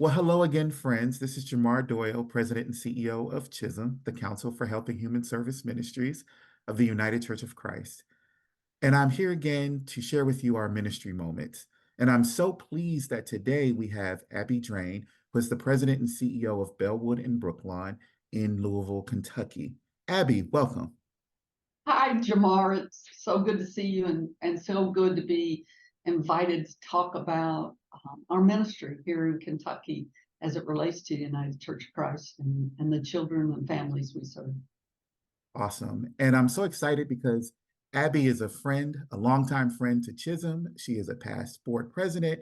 Well, hello again, friends. This is Jamar Doyle, President and CEO of CHSM, the Council for Health and Human Service Ministries of the United Church of Christ. And I'm here again to share with you our ministry moments. And I'm so pleased that today we have Abby Drane, who is the President and CEO of Bellewood and Brooklawn in Louisville, Kentucky. Abby, welcome. Hi, Jamar. It's so good to see you and so good to be invited to talk about our ministry here in Kentucky as it relates to the United Church of Christ and the children and families we serve. Awesome. And I'm so excited because Abby is a friend, a longtime friend to CHSM. She is a past board president,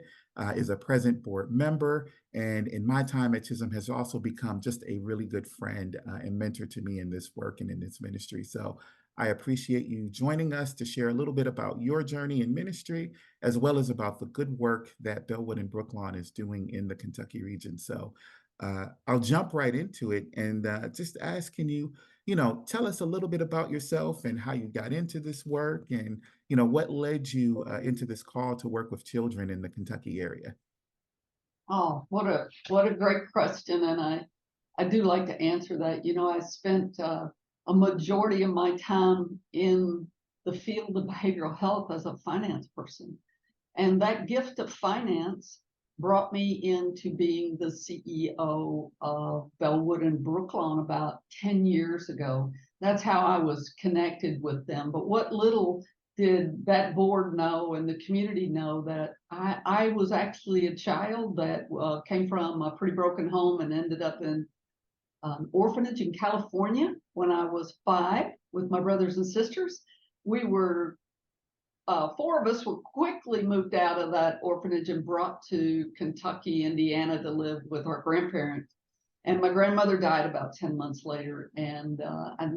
is a present board member, and in my time at CHSM has also become just a really good friend and mentor to me in this work and in this ministry. So I appreciate you joining us to share a little bit about your journey in ministry, as well as about the good work that Bellewood and Brooklawn is doing in the Kentucky region. So I'll jump right into it and just ask, can you tell us a little bit about yourself and how you got into this work and, what led you into this call to work with children in the Kentucky area? Oh, what a great question, and I do like to answer that. I spent a majority of my time in the field of behavioral health as a finance person. And that gift of finance brought me into being the CEO of Bellewood and Brooklawn about 10 years ago. That's how I was connected with them. But what little did that board know and the community know that I was actually a child that came from a pretty broken home and ended up in an orphanage in California when I was 5 with my brothers and sisters. We were 4 of us were quickly moved out of that orphanage and brought to Kentucky, Indiana to live with our grandparents. And my grandmother died about 10 months later. And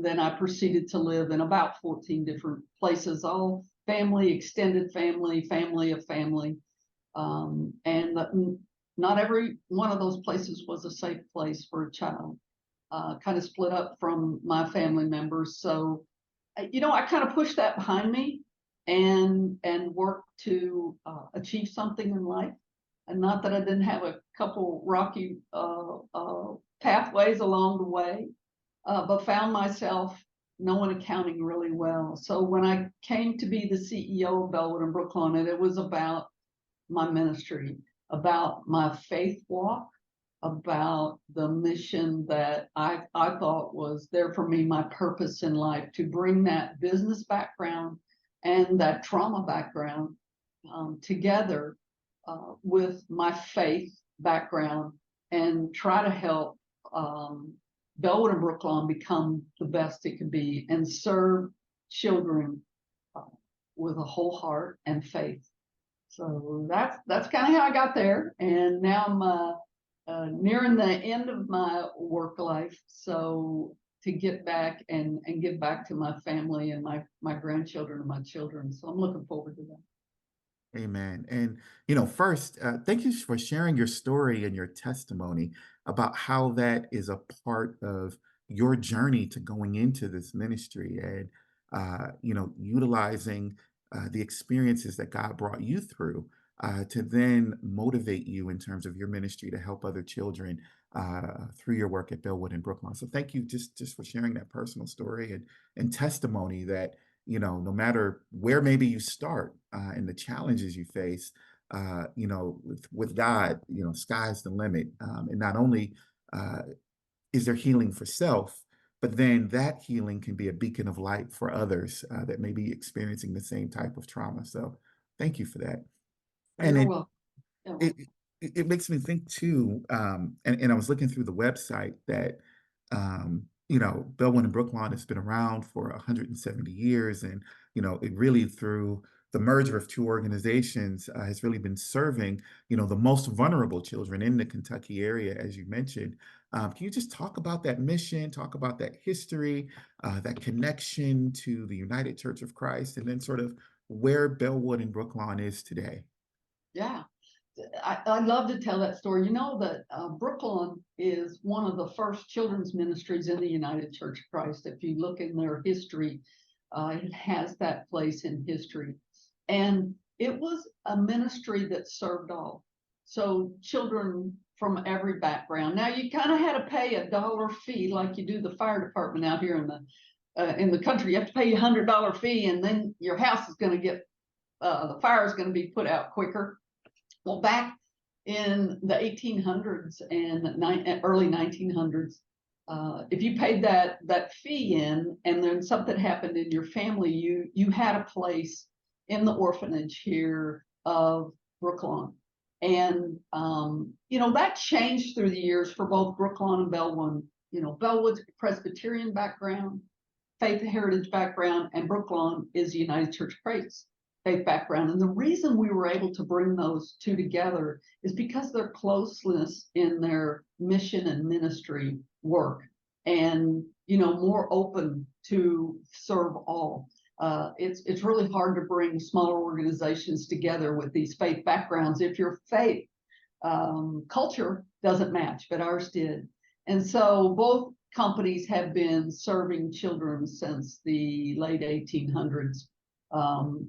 then I proceeded to live in about 14 different places, all family, extended family, family of family. And not every one of those places was a safe place for a child. Kind of split up from my family members. So, I kind of pushed that behind me and worked to achieve something in life. And not that I didn't have a couple rocky pathways along the way, but found myself knowing accounting really well. So when I came to be the CEO of Bellewood and Brooklawn, and it was about my ministry, about my faith walk, about the mission that I thought was there for me, my purpose in life, to bring that business background and that trauma background together with my faith background and try to help Bellewood and Brooklawn become the best it can be and serve children uh, with a whole heart and faith. So that's kind of how I got there, and now I'm nearing the end of my work life. So to get back and give back to my family and my grandchildren and my children. So I'm looking forward to that. Amen. And, first, thank you for sharing your story and your testimony about how that is a part of your journey to going into this ministry and, utilizing the experiences that God brought you through to then motivate you in terms of your ministry to help other children through your work at Bellewood and Brooklawn. So thank you just for sharing that personal story and testimony that no matter where maybe you start and the challenges you face, with God, sky's the limit. And not only uh, is there healing for self, but then that healing can be a beacon of light for others that may be experiencing the same type of trauma. So thank you for that. And You're it welcome. You're it welcome. it makes me think too, and I was looking through the website that Bellewood and Brooklawn has been around for 170 years, and it really through the merger of two organizations has really been serving the most vulnerable children in the Kentucky area, as you mentioned. Can you just talk about that mission, talk about that history, that connection to the United Church of Christ, and then sort of where Bellewood and Brooklawn is today? Yeah. I'd love to tell that story. You know that Brooklyn is one of the first children's ministries in the United Church of Christ. If you look in their history, it has that place in history. And it was a ministry that served all. So children from every background. Now you kind of had to pay $1 fee like you do the fire department out here in the country. You have to pay a $100 fee, and then your house is going to get the fire is going to be put out quicker. Well, back in the 1800s and early 1900s, if you paid that fee in, and then something happened in your family, you had a place in the orphanage here of Brooklawn. And that changed through the years for both Brooklawn and Bellewood. Bellewood's Presbyterian background, faith heritage background, and Brooklawn is United Church of Christ faith background. And the reason we were able to bring those two together is because their closeness in their mission and ministry work, and more open to serve all. It's really hard to bring smaller organizations together with these faith backgrounds if your faith culture doesn't match, but ours did. And so both companies have been serving children since the late 1800s.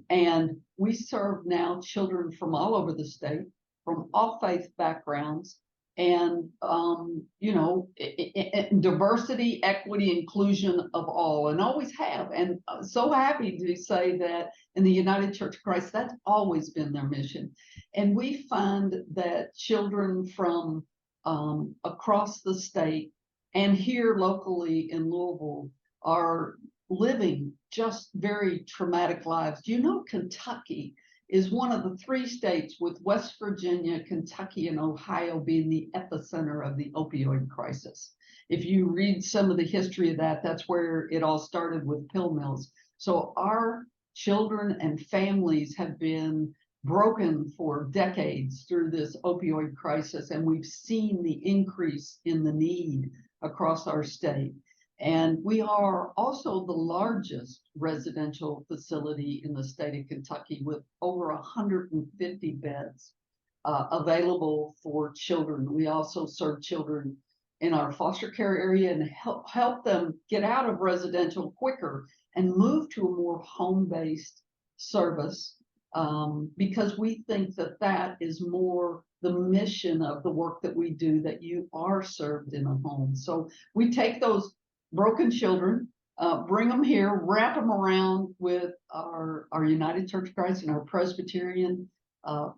And we serve now children from all over the state, from all faith backgrounds, and diversity, equity, inclusion of all, and always have. And so happy to say that in the United Church of Christ, that's always been their mission. And we find that children from across the state and here locally in Louisville are living just very traumatic lives. Kentucky is one of the 3 states, with West Virginia, Kentucky, and Ohio being the epicenter of the opioid crisis. If you read some of the history of that, that's where it all started with pill mills. So our children and families have been broken for decades through this opioid crisis, and we've seen the increase in the need across our state. And we are also the largest residential facility in the state of Kentucky, with over 150 beds available for children. We also serve children in our foster care area and help them get out of residential quicker and move to a more home-based service, because we think that is more the mission of the work that we do, that you are served in a home. So we take those broken children, bring them here, wrap them around with our United Church of Christ and our Presbyterian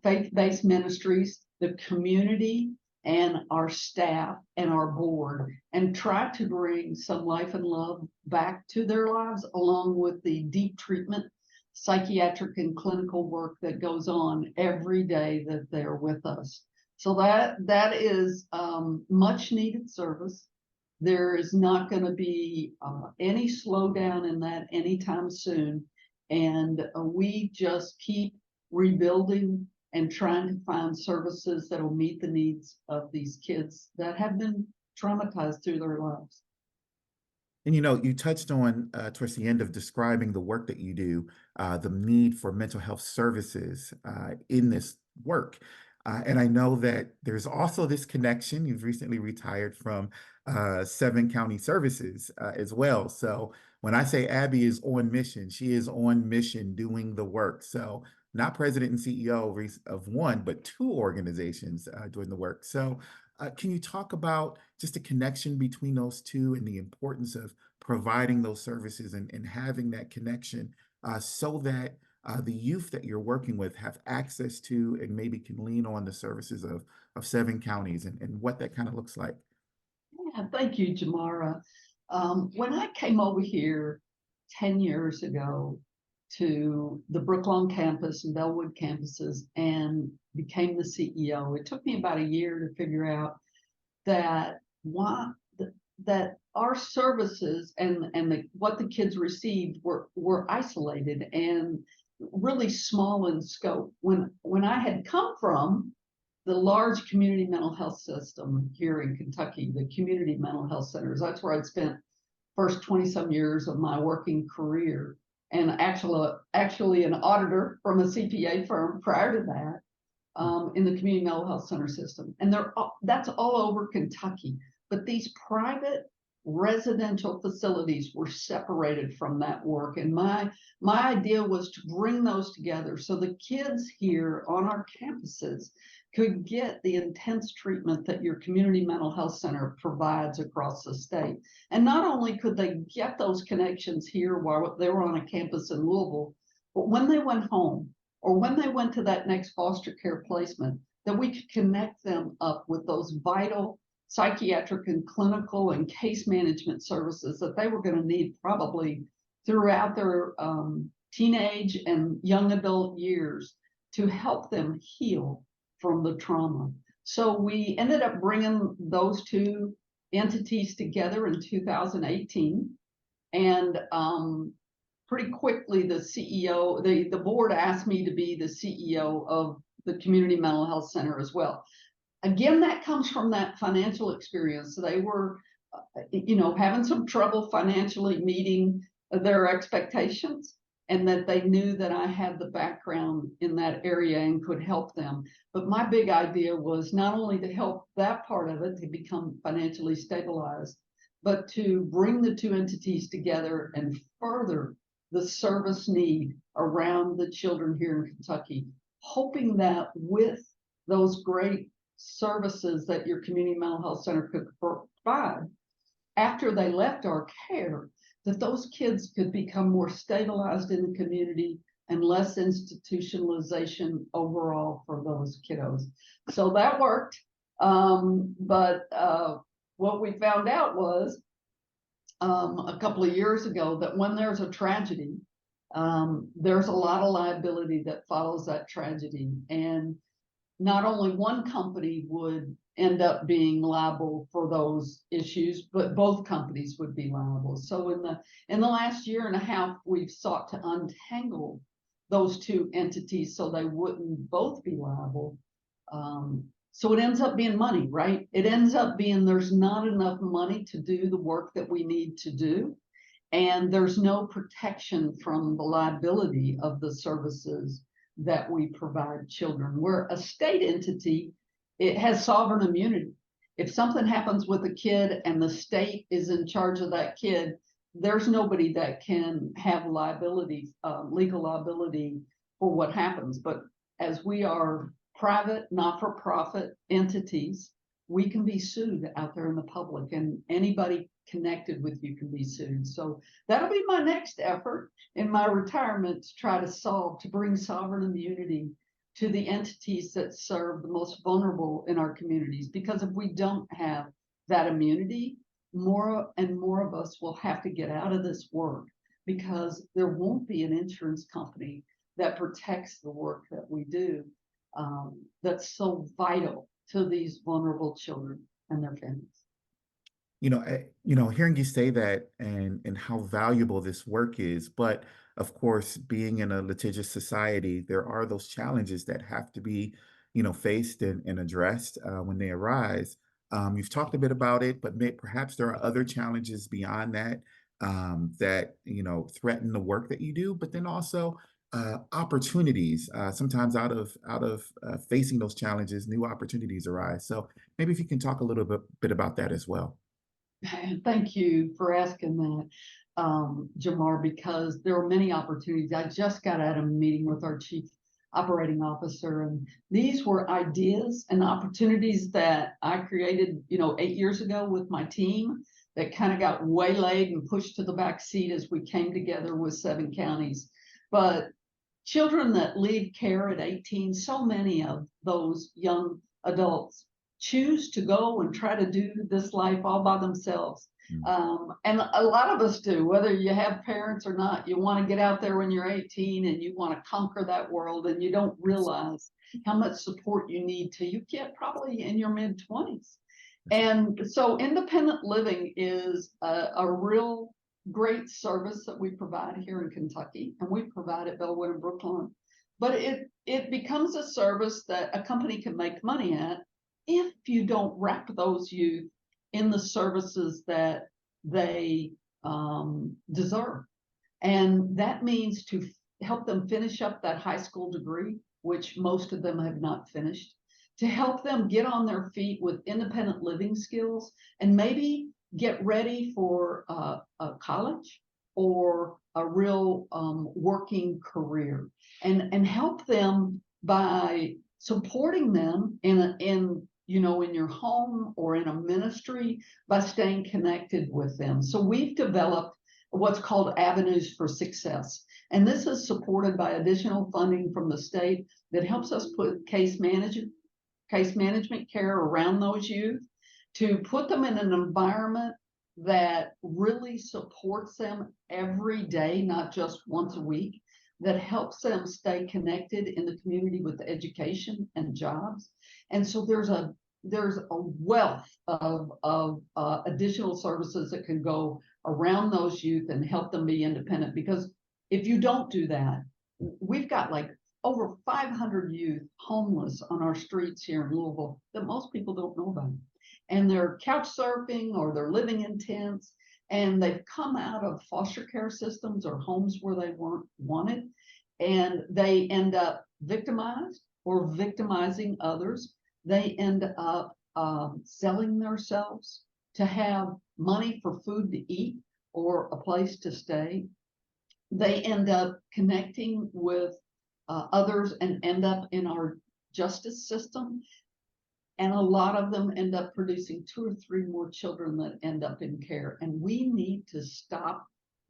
faith-based ministries, the community, and our staff and our board, and try to bring some life and love back to their lives, along with the deep treatment, psychiatric and clinical work that goes on every day that they're with us. So that is much needed service. There is not going to be any slowdown in that anytime soon. And we just keep rebuilding and trying to find services that will meet the needs of these kids that have been traumatized through their lives. And you touched on towards the end of describing the work that you do, the need for mental health services in this work. And I know that there's also this connection. You've recently retired from 7 county services as well. So when I say Abby is on mission, she is on mission doing the work. So not president and CEO of 1, but 2 organizations doing the work. So can you talk about just the connection between those 2 and the importance of providing those services and having that connection so that the youth that you're working with have access to and maybe can lean on the services of 7 counties and what that kind of looks like? Yeah, thank you, Jamara. When I came over here 10 years ago to the Brooklawn campus and Bellewood campuses and became the CEO, it took me about a year to figure out that our services and what the kids received were isolated and really small in scope. When I had come from the large community mental health system here in Kentucky, the community mental health centers, that's where I'd spent first 20-some years of my working career, and actually an auditor from a CPA firm prior to that, in the community mental health center system. And that's all over Kentucky. But these private residential facilities were separated from that work. And my idea was to bring those together so the kids here on our campuses could get the intense treatment that your community mental health center provides across the state. And not only could they get those connections here while they were on a campus in Louisville, but when they went home or when they went to that next foster care placement, that we could connect them up with those vital psychiatric and clinical and case management services that they were going to need probably throughout their teenage and young adult years to help them heal from the trauma. So we ended up bringing those two entities together in 2018. And pretty quickly, the CEO, the board asked me to be the CEO of the Community Mental Health Center as well. Again, that comes from that financial experience. So they were, having some trouble financially meeting their expectations, and that they knew that I had the background in that area and could help them. But my big idea was not only to help that part of it to become financially stabilized, but to bring the two entities together and further the service need around the children here in Kentucky, hoping that with those great services that your community mental health center could provide, after they left our care, that those kids could become more stabilized in the community and less institutionalization overall for those kiddos. So that worked. But what we found out was a couple of years ago that when there's a tragedy, there's a lot of liability that follows that tragedy. And not only one company would end up being liable for those issues, but both companies would be liable. So in the last year and a half, we've sought to untangle those two entities so they wouldn't both be liable. So it ends up being money, right? It ends up being there's not enough money to do the work that we need to do. And there's no protection from the liability of the services that we provide children. We're a state entity. It has sovereign immunity. If something happens with a kid and the state is in charge of that kid, there's nobody that can have liability, legal liability for what happens. But as we are private, not-for-profit entities, we can be sued out there in the public, and anybody connected with you can be sued. So that'll be my next effort in my retirement, to try to bring sovereign immunity to the entities that serve the most vulnerable in our communities. Because if we don't have that immunity, more and more of us will have to get out of this work, because there won't be an insurance company that protects the work that we do, that's so vital to these vulnerable children and their families. Hearing you say that and how valuable this work is, but of course, being in a litigious society, there are those challenges that have to be, faced and addressed when they arise. You've talked a bit about it, but perhaps there are other challenges beyond that that threaten the work that you do, but then also opportunities. Sometimes out of facing those challenges, new opportunities arise. So maybe if you can talk a little bit about that as well. Thank you for asking that, Jamar, because there are many opportunities. I just got out of a meeting with our chief operating officer, and these were ideas and opportunities that I created, 8 years ago with my team, that kind of got waylaid and pushed to the back seat as we came together with 7 counties. But children that leave care at 18, so many of those young adults choose to go and try to do this life all by themselves. And a lot of us do, whether you have parents or not. You want to get out there when you're 18 and you want to conquer that world, and you don't realize how much support you need till you get probably in your mid-20s. And so independent living is a real great service that we provide here in Kentucky, and we provide at Bellewood and Brooklawn. But it becomes a service that a company can make money at if you don't wrap those youth in the services that they deserve. And that means to help them finish up that high school degree, which most of them have not finished, to help them get on their feet with independent living skills, and maybe get ready for a college or a real working career, and help them by supporting them in in your home or in a ministry, by staying connected with them. So we've developed what's called Avenues for Success. And this is supported by additional funding from the state that helps us put case management care around those youth, to put them in an environment that really supports them every day, not just once a week, that helps them stay connected in the community with education and jobs. And so there's a wealth of additional services that can go around those youth and help them be independent. Because if you don't do that, we've got like over 500 youth homeless on our streets here in Louisville that most people don't know about. And they're couch surfing or they're living in tents, and they've come out of foster care systems or homes where they weren't wanted, and they end up victimized or victimizing others. They end up selling themselves to have money for food to eat or a place to stay. They end up connecting with others and end up in our justice system. And a lot of them end up producing 2 or 3 more children that end up in care. And we need to stop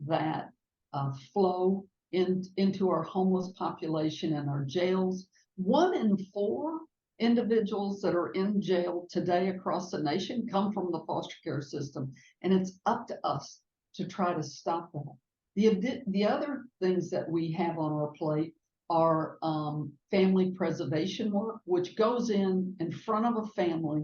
that flow into our homeless population and our jails. 1 in 4 individuals that are in jail today across the nation come from the foster care system. And it's up to us to try to stop that. The other things that we have on our plate are family preservation work, which goes in front of a family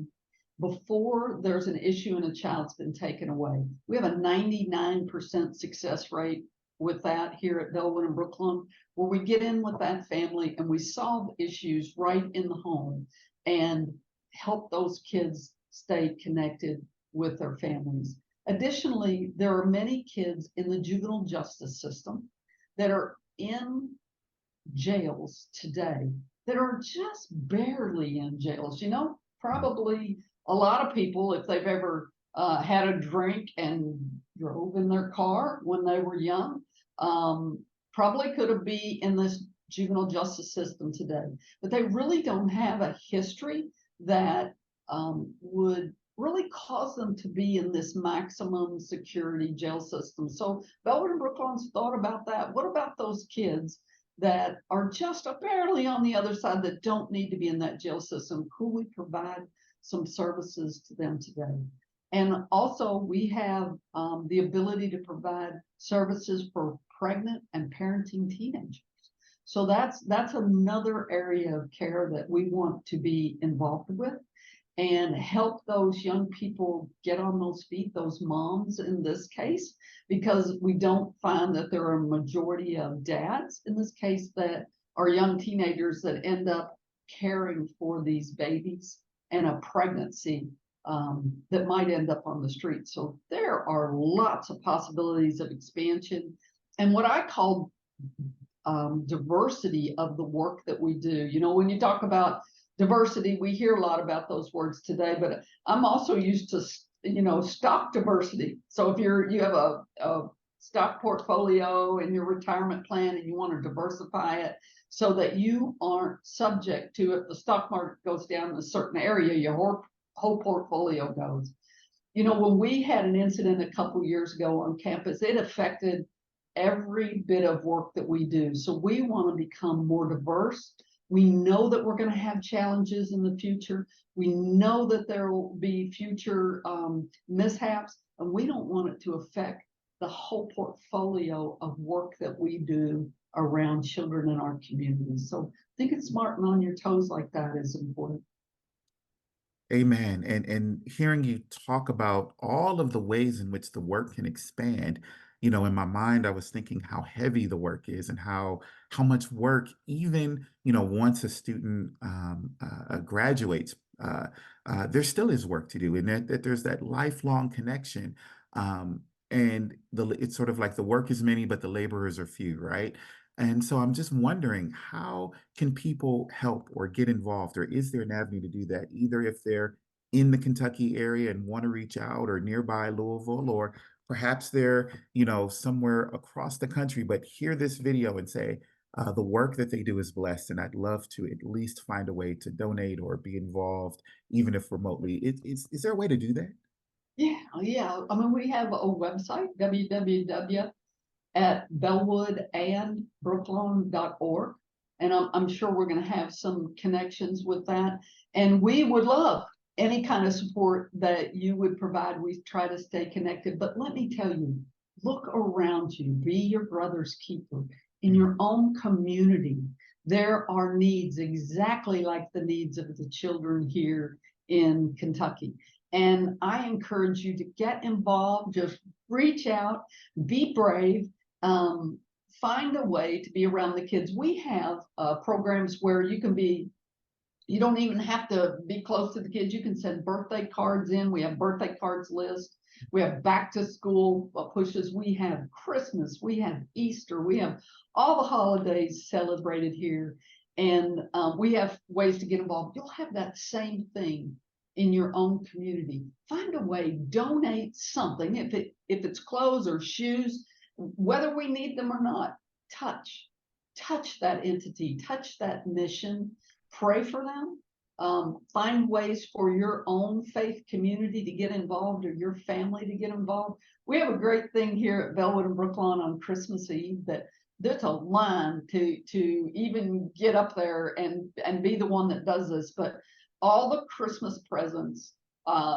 before there's an issue and a child's been taken away. We have a 99% success rate with that here at Bellewood and Brooklawn, where we get in with that family and we solve issues right in the home and help those kids stay connected with their families. Additionally, there are many kids in the juvenile justice system that are in jails today that are just barely in jails. Probably a lot of people, if they've ever had a drink and drove in their car when they were young, probably could have been in this juvenile justice system today. But they really don't have a history that would really cause them to be in this maximum security jail system. So Bellewood and Brooklawn's thought about that. What about those kids that are just barely on the other side, that don't need to be in that jail system? Could we provide some services to them today? And also we have the ability to provide services for pregnant and parenting teenagers. So that's another area of care that we want to be involved with and help those young people get on those feet, those moms in this case, because we don't find that there are a majority of dads in this case that are young teenagers that end up caring for these babies and a pregnancy that might end up on the street. So there are lots of possibilities of expansion and what I call diversity of the work that we do. When you talk about diversity, we hear a lot about those words today, but I'm also used to, stock diversity. So if you have a stock portfolio in your retirement plan and you want to diversify it so that you aren't subject to, if the stock market goes down in a certain area, your whole portfolio goes. When we had an incident a couple years ago on campus, it affected every bit of work that we do. So we want to become more diverse. We know that we're going to have challenges in the future. We know that there will be future mishaps, and we don't want it to affect the whole portfolio of work that we do around children in our community. So I think it's smart and on your toes like that is important. Amen. And hearing you talk about all of the ways in which the work can expand, in my mind, I was thinking how heavy the work is and how much work, even, once a student graduates, there still is work to do, and that there's that lifelong connection. And it's sort of like the work is many, but the laborers are few, right? And so I'm just wondering, how can people help or get involved, or is there an avenue to do that, either if they're in the Kentucky area and want to reach out, or nearby Louisville, or perhaps they're, you know, somewhere across the country, but hear this video and say, the work that they do is blessed, and I'd love to at least find a way to donate or be involved, even if remotely. Is there a way to do that? Yeah, yeah. I mean, we have a website, www at bellewoodandbrooklawn.org. And I'm sure we're going to have some connections with that. And we would love any kind of support that you would provide. We try to stay connected. But let me tell you, look around you, be your brother's keeper. In your own community, there are needs exactly like the needs of the children here in Kentucky. And I encourage you to get involved, just reach out, be brave, um, find a way to be around the kids. We have programs where you don't even have to be close to the kids. You can send birthday cards in. We have birthday cards list. We have back to school pushes. We have Christmas. We have Easter. We have all the holidays celebrated here. And we have ways to get involved. You'll have that same thing in your own community. Find a way, donate something. If it's clothes or shoes, whether we need them or not, touch that entity, touch that mission, pray for them, find ways for your own faith community to get involved or your family to get involved. We have a great thing here at Bellewood and Brooklawn on Christmas Eve that there's a line to even get up there and be the one that does this. But all the Christmas presents,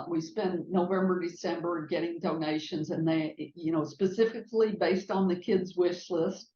we spend November, December getting donations, and they, you know, specifically based on the kids' wish list.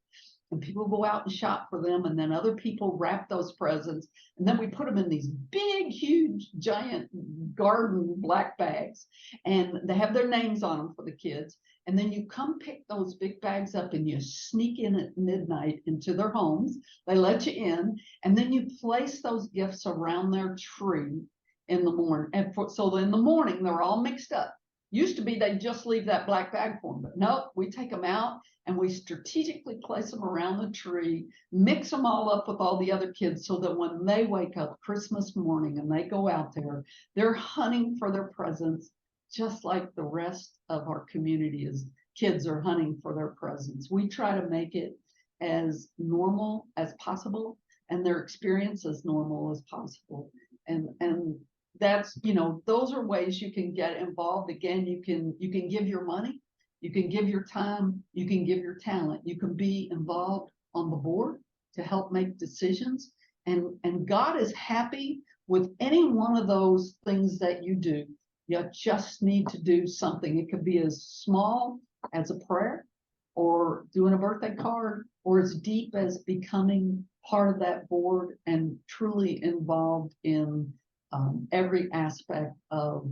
And people go out and shop for them, and then other people wrap those presents, and then we put them in these big, huge, giant garden black bags, and they have their names on them for the kids. And then you come pick those big bags up and you sneak in at midnight into their homes. They let you in, and then you place those gifts around their tree in the morning. And so in the morning, they're all mixed up. Used to be they just leave that black bag for them, but no, we take them out and we strategically place them around the tree, mix them all up with all the other kids so that when they wake up Christmas morning and they go out there, they're hunting for their presents just like the rest of our community is. Kids are hunting for their presents. We try to make it as normal as possible and their experience as normal as possible. And that's, you know, those are ways you can get involved. Again, you can give your money, you can give your time, you can give your talent, you can be involved on the board to help make decisions. And God is happy with any one of those things that you do. You just need to do something. It could be as small as a prayer or doing a birthday card, or as deep as becoming part of that board and truly involved in every aspect of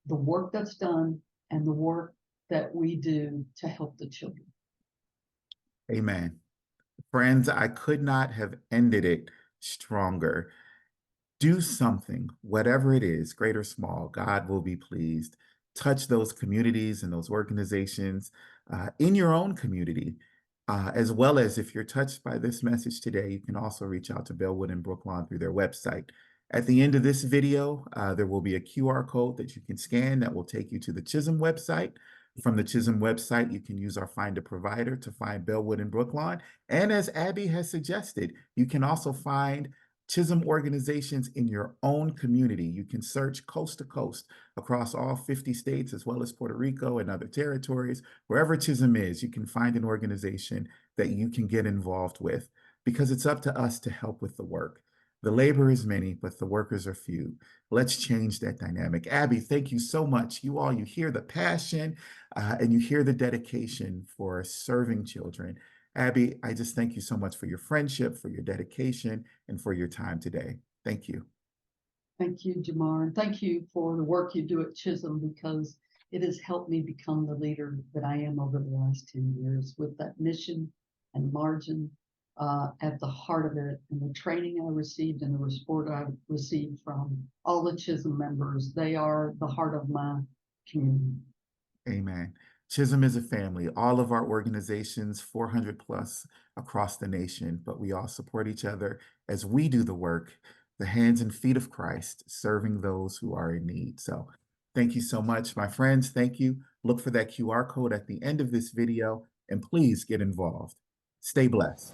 the work that's done and the work that we do to help the children. Amen. Friends, I could not have ended it stronger. Do something, whatever it is, great or small. God will be pleased. Touch those communities and those organizations in your own community, as well as if you're touched by this message today, you can also reach out to Bellewood and Brooklawn through their website. At the end of this video, there will be a QR code that you can scan that will take you to the CHHSM website. From the CHHSM website, you can use our Find a Provider to find Bellewood and Brooklawn. And as Abby has suggested, you can also find CHHSM organizations in your own community. You can search coast to coast across all 50 states, as well as Puerto Rico and other territories. Wherever CHHSM is, you can find an organization that you can get involved with, because it's up to us to help with the work. The labor is many, but the workers are few. Let's change that dynamic. Abby, thank you so much. You hear the passion and you hear the dedication for serving children. Abby, I just thank you so much for your friendship, for your dedication, and for your time today. Thank you. Thank you, Jamar. And thank you for the work you do at CHHSM, because it has helped me become the leader that I am over the last 10 years, with that mission and margin at the heart of it, and the training I received and the support I received from all the CHHSM members. They are the heart of my community. Amen. CHHSM is a family. All of our organizations, 400 plus across the nation, but we all support each other as we do the work the hands and feet of Christ, serving those who are in need. So thank you so much, my friends. Thank you. Look for that QR code at the end of this video, and please get involved. Stay blessed.